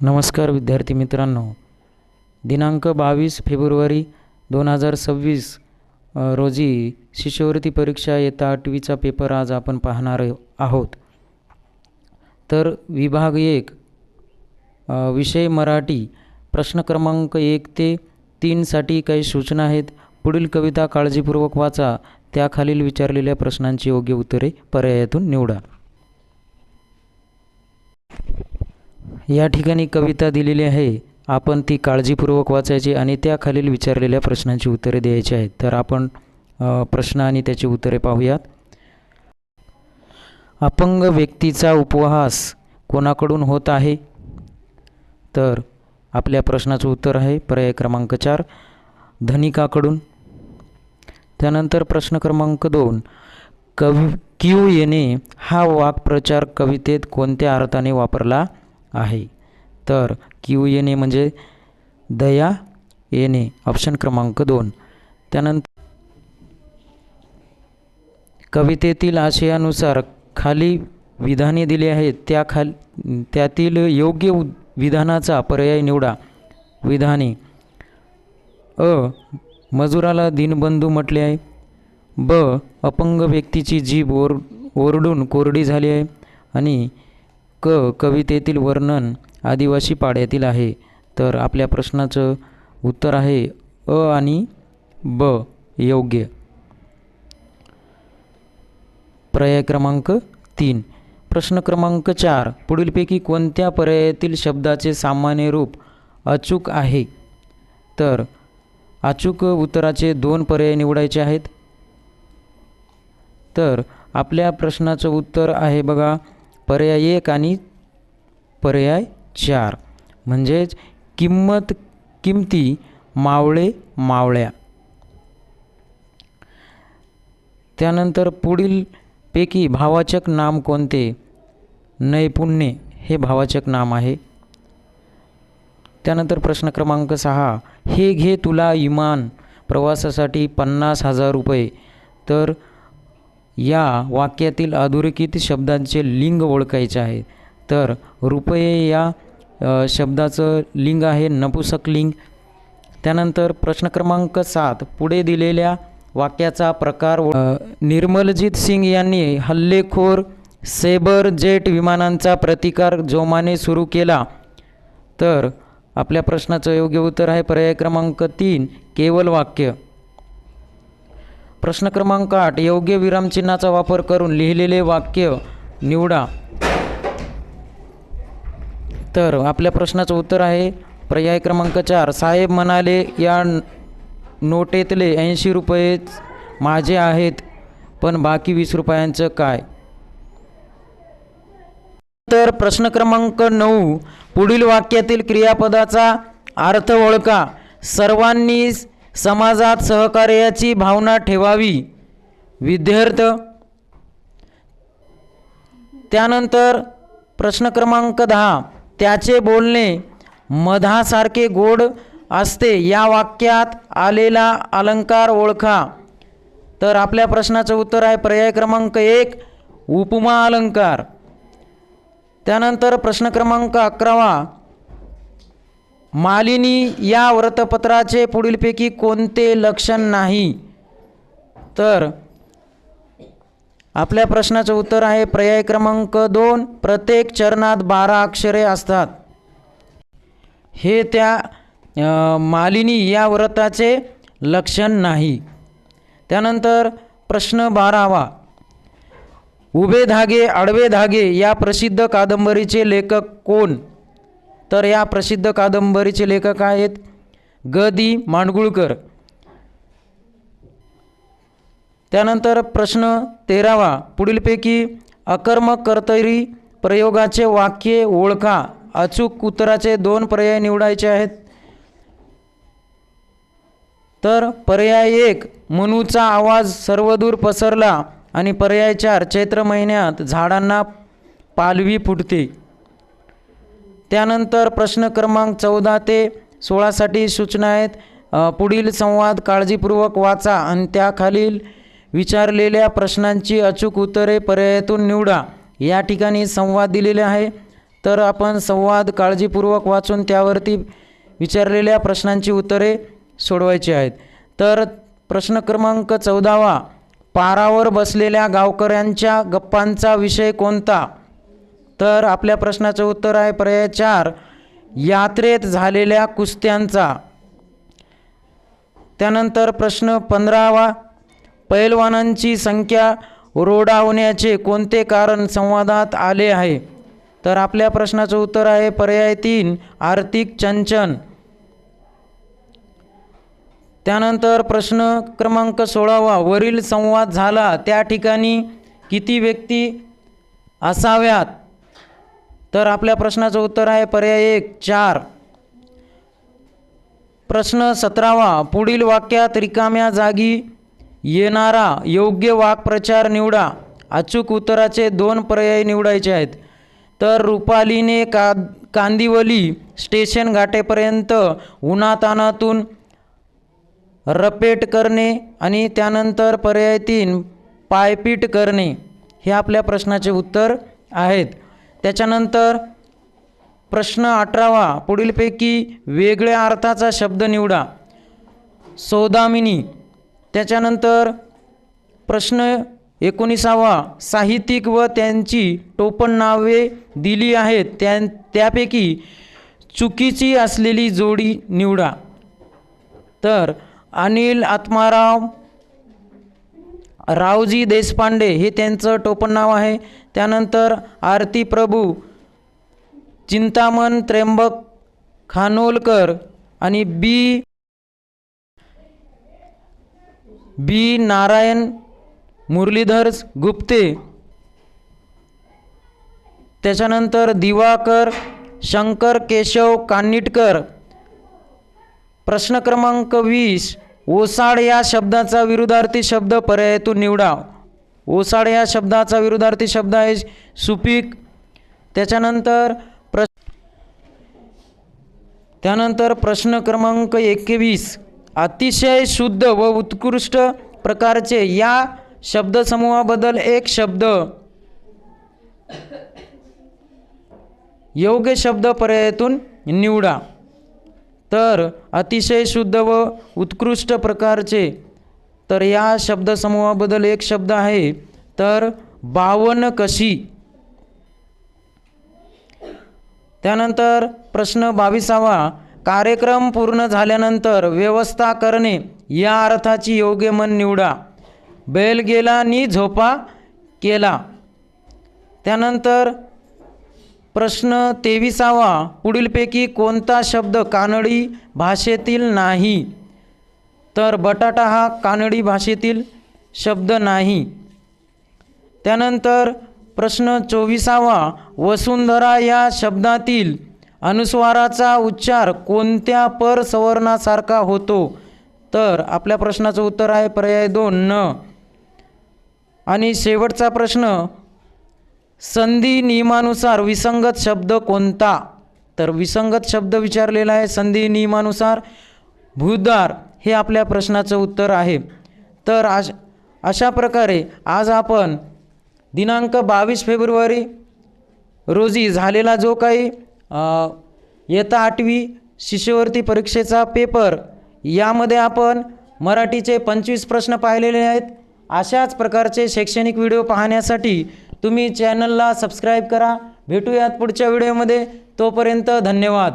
नमस्कार विद्यार्थी मित्रांनो, दिनांक 22 फेब्रुवारी 2026 रोजी शिष्यवृत्ती परीक्षा इयत्ता 8वीचा पेपर आज आपण पाहणार आहोत. तर विभाग 1 विषय मराठी प्रश्न क्रमांक 1 ते 3 साठी काही सूचना आहेत. पुढील कविता काळजीपूर्वक वाचा. त्याखालील विचारलेल्या प्रश्नांची योग्य उत्तरे पर्यायातून निवडा. या ठिकाणी कविता दिलेली आहे. आपण ती काळजीपूर्वक वाचायची आणि त्याखालील विचारलेल्या प्रश्नांची उत्तरे द्यायची आहेत. तर आपण प्रश्न आणि त्याची उत्तरे पाहूयात. अपंग व्यक्तीचा उपहास कोणाकडून होत आहे? तर आपल्या प्रश्नाचं उत्तर आहे पर्याय क्रमांक 4 धनिकाकडून. त्यानंतर प्रश्न क्रमांक 2 किव येणे हा वाक्प्रचार कवितेत कोणत्या अर्थाने वापरला आहे? तर किव येणे म्हणजे दया येणे, ऑप्शन क्रमांक 2. त्यानंतर कवितेतील आशयानुसार खाली विधाने दिली आहेत. त्यातील योग्य विधानाचा पर्याय निवडा. विधाने: अ. मजुराला दीनबंधू म्हटले आहे. ब. अपंग व्यक्तीची जीभ ओरडून कोरडी झाली आहे. आणि क. कवितेतील वर्णन आदिवासी पाड्यातील आहे. तर आपल्या प्रश्नाचं उत्तर आहे अ आणि ब योग्य. पर्याय क्रमांक 3. प्रश्न क्रमांक 4 पुढीलपैकी कोणत्या पर्यायातील शब्दाचे सामान्य रूप अचूक आहे? तर अचूक उत्तराचे 2 पर्याय निवडायचे आहेत. तर आपल्या प्रश्नाचं उत्तर आहे बघा पर्याय 1 आणि पर्याय 4 म्हणजेच किंमत किमती, मावळे मावळ्या. त्यानंतर पुढीलपैकी भावाचक नाम कोणते? नैपुण्य हे भावाचक नाम आहे. त्यानंतर प्रश्न क्रमांक 6 हे घे तुला इमान प्रवासासाठी 50,000 रुपये. तर या वाक्यातील अधोरेखित शब्दांचे लिंग ओळखायचे आहे. तर रुपये या शब्दाचं लिंग आहे नपुंसक लिंग. त्यानंतर प्रश्न क्रमांक 7 पुढे दिलेल्या वाक्याचा प्रकार. निर्मलजीत सिंग यांनी हल्लेखोर सेबर जेट विमानांचा प्रतिकार जोमाने सुरू केला. तर आपल्या प्रश्नाचं योग्य उत्तर आहे पर्याय क्रमांक 3 केवल वाक्य. प्रश्न क्रमांक 8 योग्य विरामचिन्हाचा वापर करून लिहिलेले वाक्य निवडा. तर आपल्या प्रश्नाचं उत्तर आहे पर्याय क्रमांक 4 साहेब म्हणाले या नोटेतले 80 रुपये माझे आहेत, पण बाकी 20 रुपयांचं काय? तर प्रश्न क्रमांक 9 पुढील वाक्यातील क्रियापदाचा अर्थ ओळखा. सर्वांनी समाजात सहकार्याची भावना ठेवावी. विद्यार्थी. त्यानंतर प्रश्न क्रमांक 10 त्याचे बोलणे मधासारखे गोड असते. या वाक्यात आलेला अलंकार ओळखा. तर आपल्या प्रश्नाचं उत्तर आहे पर्याय क्रमांक 1 उपमा अलंकार. त्यानंतर प्रश्न क्रमांक 11 मालिनी या वृत्तपत्राचे पुढीलपैकी कोणते लक्षण नाही? तर आपल्या प्रश्नाचं उत्तर आहे पर्याय क्रमांक 2 प्रत्येक चरणात 12 अक्षरे असतात. हे त्या मालिनी या व्रताचे लक्षण नाही. त्यानंतर प्रश्न 12 उभे धागे आडवे धागे या प्रसिद्ध कादंबरीचे लेखक कोण? तर या प्रसिद्ध कादंबरीचे लेखक आहेत ग. दी. माडगूळकर. त्यानंतर प्रश्न 13 पुढीलपैकी अकर्मक कर्तरी प्रयोगाचे वाक्य ओळखा. अचूक उत्तराचे 2 पर्याय निवडायचे आहेत. तर पर्याय 1 मनूचा आवाज सर्वदूर पसरला. आणि पर्याय 4 चैत्र महिन्यात झाडांना पालवी फुटते. त्यानंतर प्रश्न क्रमांक 14 ते 16 साठी सूचना आहेत. पुढील संवाद काळजीपूर्वक वाचा आणि त्याखालील विचारलेल्या प्रश्नांची अचूक उत्तरे पर्यायातून निवडा. या ठिकाणी संवाद दिलेले आहे. तर आपण संवाद काळजीपूर्वक वाचून त्यावरती विचारलेल्या प्रश्नांची उत्तरे सोडवायची आहेत. तर प्रश्न क्रमांक 14, पारावर बसलेल्या गावकऱ्यांच्या गप्पांचा विषय कोणता? तर आपल्या प्रश्नाचं उत्तर आहे पर्याय 4, यात्रेत झालेल्या कुस्त्यांचा. त्यानंतर प्रश्न 15, पैलवानांची संख्या रोडावण्याचे कोणते कारण संवादात आले आहे? तर आपल्या प्रश्नाचं उत्तर आहे पर्याय 3, आर्थिक चंचन. त्यानंतर प्रश्न क्रमांक 16, वरील संवाद झाला त्या ठिकाणी किती व्यक्ती असाव्यात? तर आपल्या प्रश्नाचं उत्तर आहे पर्याय 1, 4. प्रश्न 17, पुढील वाक्यात रिकाम्या जागी येणारा योग्य वाक्प्रचार निवडा. अचूक उत्तराचे 2 पर्याय निवडायचे आहेत. तर रुपालीने कांदिवली स्टेशन गाठेपर्यंत उन्हातानातून रपेट करणे आणि त्यानंतर पर्याय 3, पायपीट करणे हे आपल्या प्रश्नाचे उत्तर आहेत. त्याच्यानंतर प्रश्न 18, पुढीलपैकी वेगळ्या अर्थाचा शब्द निवडा. सौदामिनी. त्याच्यानंतर प्रश्न 19, साहित्यिक व त्यांची टोपणनावे दिली आहेत त्यापैकी चुकीची असलेली जोडी निवडा. तर अनिल आत्माराम रावजी देशपांडे हे त्यांचं टोपणनाव आहे. त्यानंतर आरती प्रभू, चिंतामण त्र्यंबक खानोलकर आणि बी नारायण मुरलीधर गुप्ते. त्याच्यानंतर दिवाकर शंकर केशव कानिटकर. प्रश्न क्रमांक 20, ओसाड या शब्दाचा विरुद्धार्थी शब्द पर्यायातून निवडा. ओसाड या शब्दाचा विरुद्धार्थी शब्द आहे सुपीक. त्याच्यानंतर प्रश्न क्रमांक 21, अतिशय शुद्ध व उत्कृष्ट प्रकारचे या शब्दसमूहाबद्दल एक शब्द योग्य शब्द पर्यायातून निवडा. तर अतिशय शुद्ध व उत्कृष्ट प्रकारचे, तर या शब्दसमूहाबद्दल एक शब्द आहे तर बावनकशी. त्यानंतर प्रश्न 22, कार्यक्रम पूर्ण झाल्यानंतर व्यवस्था करणे या अर्थाची योग्य म्हण निवडा. बैल गेला नि झोपा केला. त्यानंतर प्रश्न 23, पुढीलपैकी कोणता शब्द कानडी भाषेतील नाही? तर बटाटा हा कानडी भाषेतील शब्द नाही. त्यानंतर प्रश्न 24, वसुंधरा या शब्दातील अनुस्वाराचा उच्चार कोणत्या परसवर्णासारखा होतो? तर आपल्या प्रश्नाचं उत्तर आहे पर्याय 2, न. आणि शेवटचा प्रश्न, संधी नियमानुसार विसंगत शब्द कोणता? तर विसंगत शब्द विचारलेला आहे संधी नियमानुसार भूतधार हे आपल्या प्रश्नाचं उत्तर आहे. तर अशा प्रकारे आज आपण दिनांक 22 फेब्रुवारी रोजी झालेला जो काही इयत्ता 8वी शिष्यवृत्ती परीक्षेचा पेपर, यामध्ये आपण मराठीचे 25 प्रश्न पाहिलेले आहेत. अशाच प्रकारचे शैक्षणिक व्हिडिओ पाहण्यासाठी तुम्ही चॅनलला सबस्क्राईब करा. भेटूयात पुढच्या व्हिडिओमध्ये. तोपर्यंत धन्यवाद.